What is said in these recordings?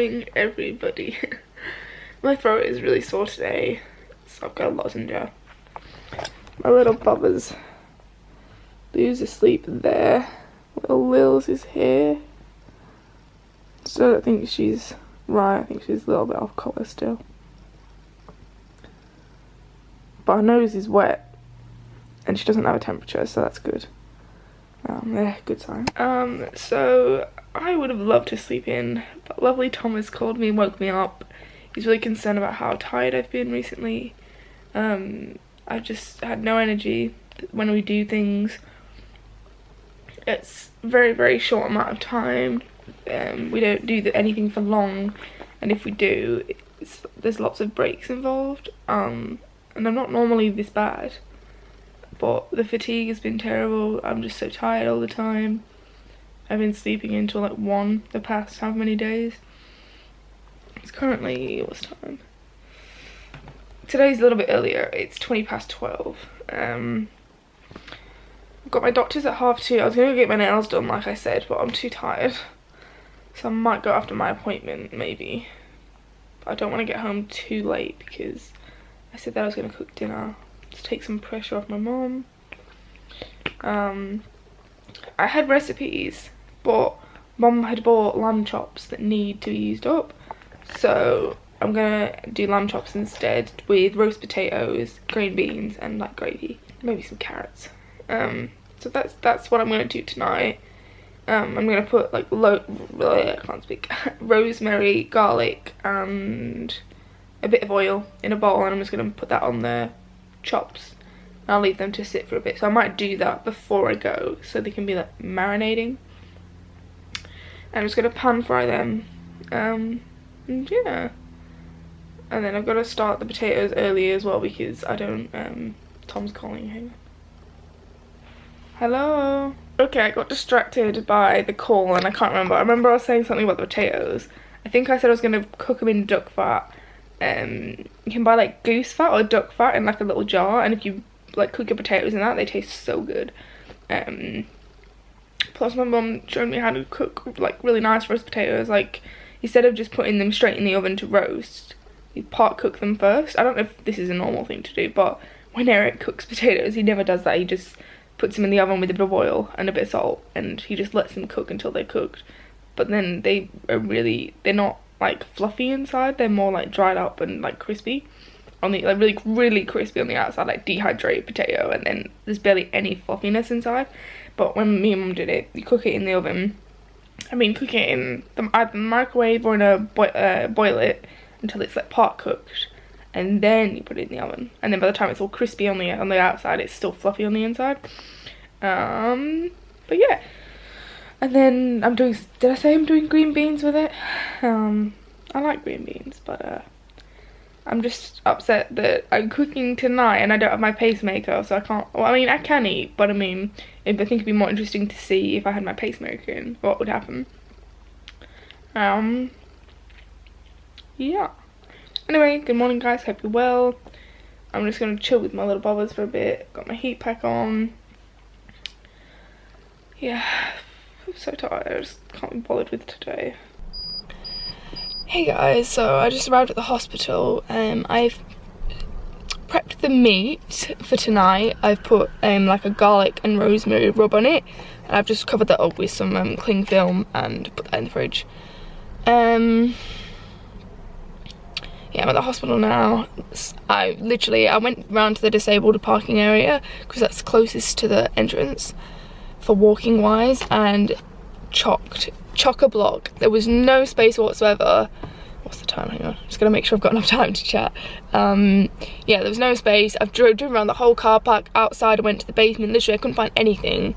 morning, everybody. My throat is really sore today, so I've got a lozenge. My little Bubba's Lou's asleep there. Little Lils is here. Still don't think she's right. I think she's a little bit off colour still. But her nose is wet, and she doesn't have a temperature, so that's good. Yeah, good sign. So I would have loved to sleep in, but lovely Thomas called me and woke me up. He's really concerned about how tired I've been recently. I've just had no energy when we do things. It's very, very short amount of time. We don't do anything for long, and if we do, there's lots of breaks involved. And I'm not normally this bad, but the fatigue has been terrible. I'm just so tired all the time. I've been sleeping until like 1 the past how many days. It's currently, what's time? Today's a little bit earlier. It's 12:20. I've got my doctor's at 2:30. I was going to get my nails done like I said, but I'm too tired. So I might go after my appointment maybe. But I don't want to get home too late because I said that I was going to cook dinner to take some pressure off my mom. I had recipes, but mom had bought lamb chops that need to be used up. So I'm going to do lamb chops instead with roast potatoes, green beans and like gravy. Maybe some carrots. So that's what I'm going to do tonight. I'm going to put like I can't speak, rosemary, garlic and a bit of oil in a bowl, and I'm just going to put that on the chops. I'll leave them to sit for a bit, so I might do that before I go so they can be like marinating. I'm just going to pan fry them, and yeah, and then I've got to start the potatoes early as well because I don't, Tom's calling. Hang on. Hello. Okay, I got distracted by the call and I can't remember. I remember I was saying something about the potatoes. I think I said I was going to cook them in duck fat. You can buy like goose fat or duck fat in like a little jar, and if you like cook your potatoes in that, they taste so good. Plus my mum showed me how to cook like really nice roast potatoes. Like instead of just putting them straight in the oven to roast, you part cook them first. I don't know if this is a normal thing to do, but when Eric cooks potatoes, he never does that. He just puts them in the oven with a bit of oil and a bit of salt, and he just lets them cook until they're cooked. But then they're not like fluffy inside, they're more like dried up and like crispy on the, like really crispy on the outside, like dehydrated potato, and then there's barely any fluffiness inside. But when me and mum did it, you cook it in the oven. I mean, cook it in either the microwave or in a boil it until it's like part cooked, and then you put it in the oven, and then by the time it's all crispy on the outside, it's still fluffy on the inside. But yeah, and then I'm doing, did I say I'm doing green beans with it? I like green beans, but I'm just upset that I'm cooking tonight and I don't have my pacemaker, so I can't, well, I mean, I can eat, but I mean, I think it'd be more interesting to see if I had my pacemaker in, what would happen. Yeah. Anyway, good morning guys, hope you're well. I'm just going to chill with my little bobbers for a bit. Got my heat pack on. Yeah, I'm so tired, I just can't be bothered with today. Hey guys, so I just arrived at the hospital. I've prepped the meat for tonight. I've put like a garlic and rosemary rub on it, and I've just covered that up with some cling film and put that in the fridge. Yeah, I'm at the hospital now. I went round to the disabled parking area because that's closest to the entrance for walking wise, and chock-a-block. There was no space whatsoever. What's the time? Hang on, just gonna make sure I've got enough time to chat. Yeah, there was no space. I've driven around the whole car park. Outside, I went to the basement. Literally, I couldn't find anything.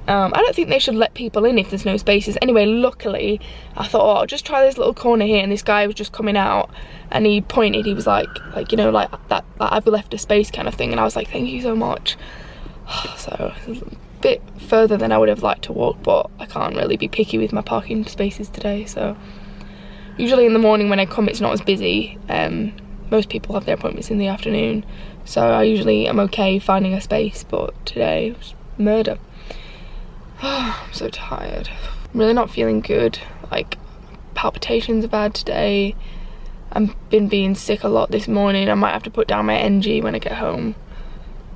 I don't think they should let people in if there's no spaces. Anyway, luckily, I thought, oh, I'll just try this little corner here, and this guy was just coming out, and he pointed, he was like, you know, like that I've left a space kind of thing, and I was like, thank you so much. So, a bit further than I would have liked to walk, but I can't really be picky with my parking spaces today, so. Usually in the morning when I come, it's not as busy. Most people have their appointments in the afternoon, so I usually am okay finding a space, but today was murder. I'm so tired. I'm really not feeling good. Like, palpitations are bad today. I've been being sick a lot this morning. I might have to put down my NG when I get home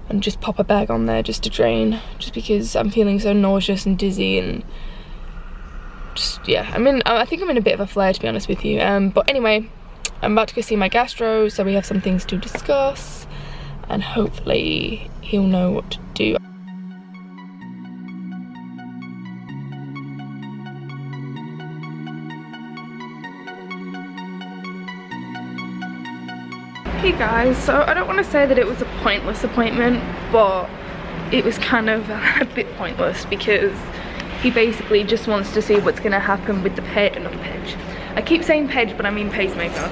and just pop a bag on there just to drain, just because I'm feeling so nauseous and dizzy and just, yeah, I think I'm in a bit of a flare, to be honest with you. But anyway, I'm about to go see my gastro, so we have some things to discuss and hopefully he'll know what to do. Hey guys, so I don't want to say that it was a pointless appointment, but it was kind of a bit pointless because he basically just wants to see what's going to happen with the not page. I keep saying page, but I mean pacemaker.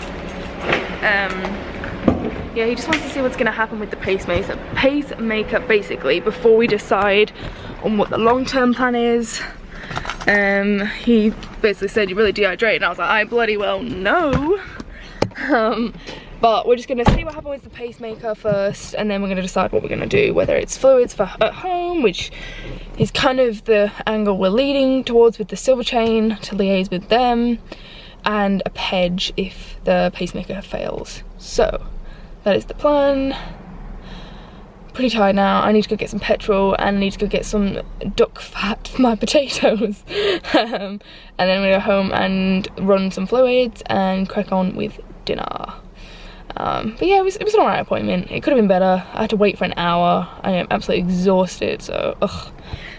Yeah, he just wants to see what's going to happen with the pacemaker basically before we decide on what the long-term plan is. He basically said, "You're really dehydrated," and I was like, I bloody well know. But we're just going to see what happens with the pacemaker first, and then we're going to decide what we're going to do, whether it's fluids for at home, which is kind of the angle we're leading towards with the silver chain to liaise with them, and a PEG if the pacemaker fails. So that is the plan. Pretty tired now. I need to go get some petrol and I need to go get some duck fat for my potatoes. And then I'm going to go home and run some fluids and crack on with dinner. But yeah, it was an alright appointment. It could have been better. I had to wait for an hour. I am absolutely exhausted, so ugh.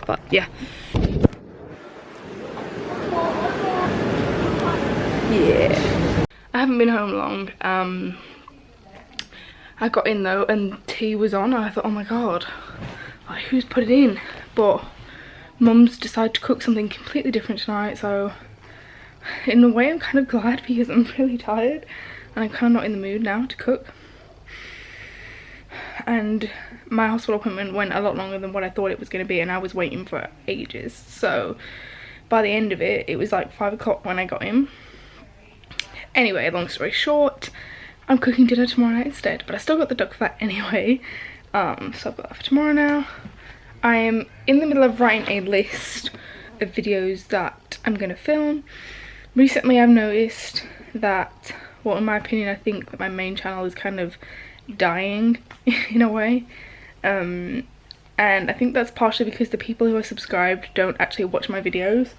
But yeah. Yeah. I haven't been home long. I got in though and tea was on. I thought, oh my god, like, who's put it in? But Mum's decided to cook something completely different tonight, so in a way I'm kind of glad because I'm really tired. And I'm kind of not in the mood now to cook. And my hospital appointment went a lot longer than what I thought it was going to be, and I was waiting for ages. So by the end of it, it was like 5 o'clock when I got in. Anyway, long story short, I'm cooking dinner tomorrow night instead, but I still got the duck fat anyway. So I've got that for tomorrow now. I am in the middle of writing a list of videos that I'm going to film. Recently I've noticed that, well, in my opinion, I think that my main channel is kind of dying in a way. And I think that's partially because the people who are subscribed don't actually watch my videos.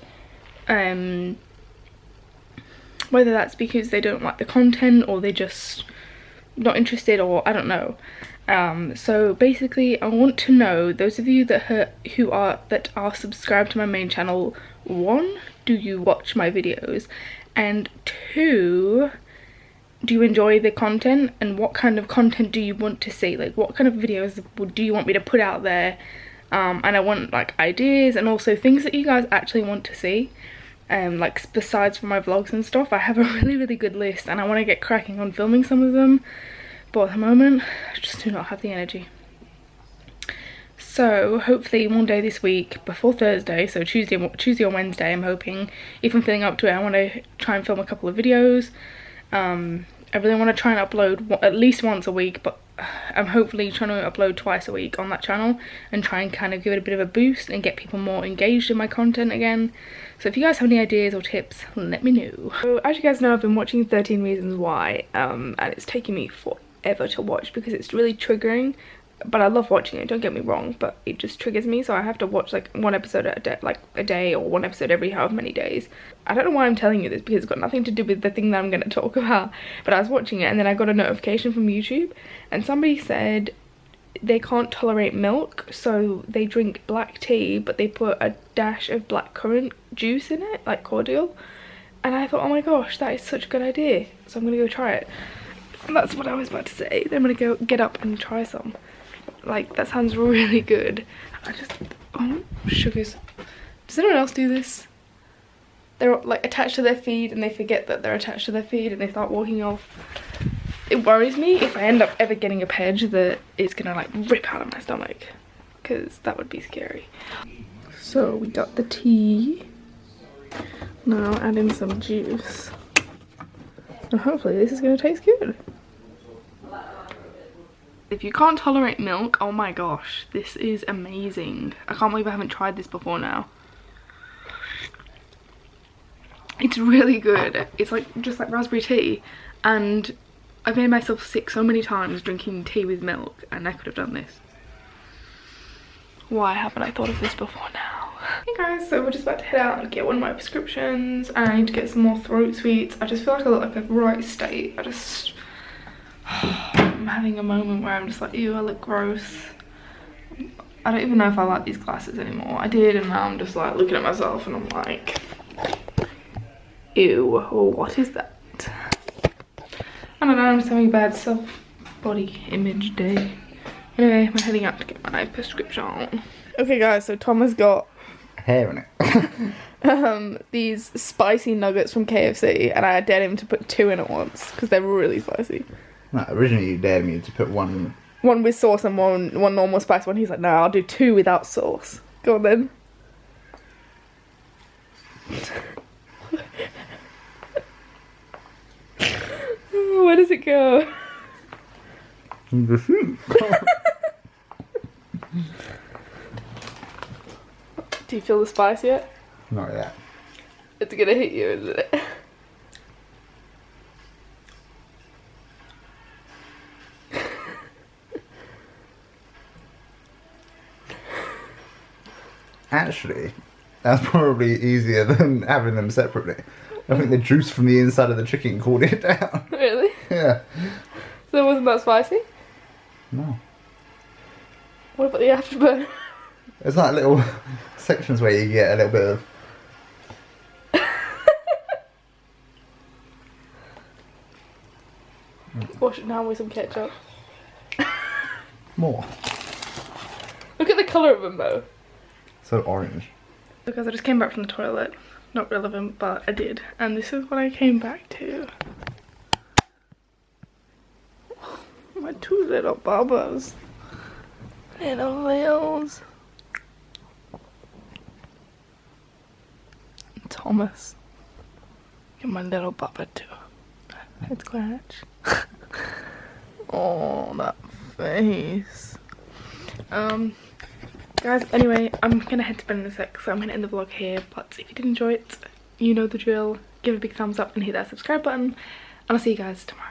Whether that's because they don't like the content or they're just not interested, or I don't know. So basically I want to know, those of you that are subscribed to my main channel, 1, do you watch my videos? And 2, do you enjoy the content, and what kind of content do you want to see? Like, what kind of videos do you want me to put out there? And I want like ideas and also things that you guys actually want to see. Like besides from my vlogs and stuff, I have a really good list and I want to get cracking on filming some of them. But at the moment, I just do not have the energy. So hopefully one day this week before Thursday, so Tuesday or Wednesday, I'm hoping, if I'm feeling up to it, I want to try and film a couple of videos. I really want to try and upload at least once a week, but I'm hopefully trying to upload twice a week on that channel and try and kind of give it a bit of a boost and get people more engaged in my content again. So if you guys have any ideas or tips, let me know. So as you guys know, I've been watching 13 Reasons Why, and it's taking me forever to watch because it's really triggering. But I love watching it, don't get me wrong, but it just triggers me, so I have to watch like one episode a day, or one episode every however many days. I don't know why I'm telling you this because it's got nothing to do with the thing that I'm going to talk about, but I was watching it and then I got a notification from YouTube and somebody said they can't tolerate milk, so they drink black tea but they put a dash of blackcurrant juice in it, like cordial, and I thought, oh my gosh, that is such a good idea, so I'm going to go try it. And that's what I was about to say, then I'm going to go get up and try some. Like, that sounds really good. Oh, sugars. Does anyone else do this? They're like attached to their feed and they forget that they're attached to their feed and they start walking off. It worries me if I end up ever getting a PEG that it's gonna like rip out of my stomach, because that would be scary. So we got the tea. Now add in some juice. And hopefully this is gonna taste good. If you can't tolerate milk, oh my gosh, this is amazing. I can't believe I haven't tried this before now. It's really good. It's like just like raspberry tea, and I've made myself sick so many times drinking tea with milk, and I could have done this. Why haven't I thought of this before now? Hey guys, so we're just about to head out and get one of my prescriptions, and I need to get some more throat sweets. I just feel like I look like a right state. I'm having a moment where I'm just like, ew, I look gross. I don't even know if I like these glasses anymore. I did, and now I'm just like looking at myself and I'm like, ew, what is that? I don't know, I'm just having a bad self-body image day. Anyway, I'm heading out to get my prescription. Okay guys, so Tom has got hair in it. These spicy nuggets from KFC, and I dared him to put 2 in at once because they're really spicy. No, originally you dared me to put one with sauce and one normal spice one. He's like, no, I'll do 2 without sauce. Go on then. Where does it go? in the soup. Do you feel the spice yet? Not yet. It's gonna hit you, isn't it? Actually, that's probably easier than having them separately. I think the juice from the inside of the chicken cooled it down. Really? Yeah. So it wasn't that spicy? No. What about the afterburn? There's like little sections where you get a little bit of... Wash it down with some ketchup. More. Look at the colour of them though. So orange. Look, guys, I just came back from the toilet. Not relevant, but I did. And this is what I came back to. My 2 little bubbas. Little whales. Thomas. And my little bubba too. Head scratch. Oh, that face. Guys, anyway, I'm gonna head to bed in a sec, so I'm gonna end the vlog here. But if you did enjoy it, you know the drill. Give it a big thumbs up and hit that subscribe button. And I'll see you guys tomorrow.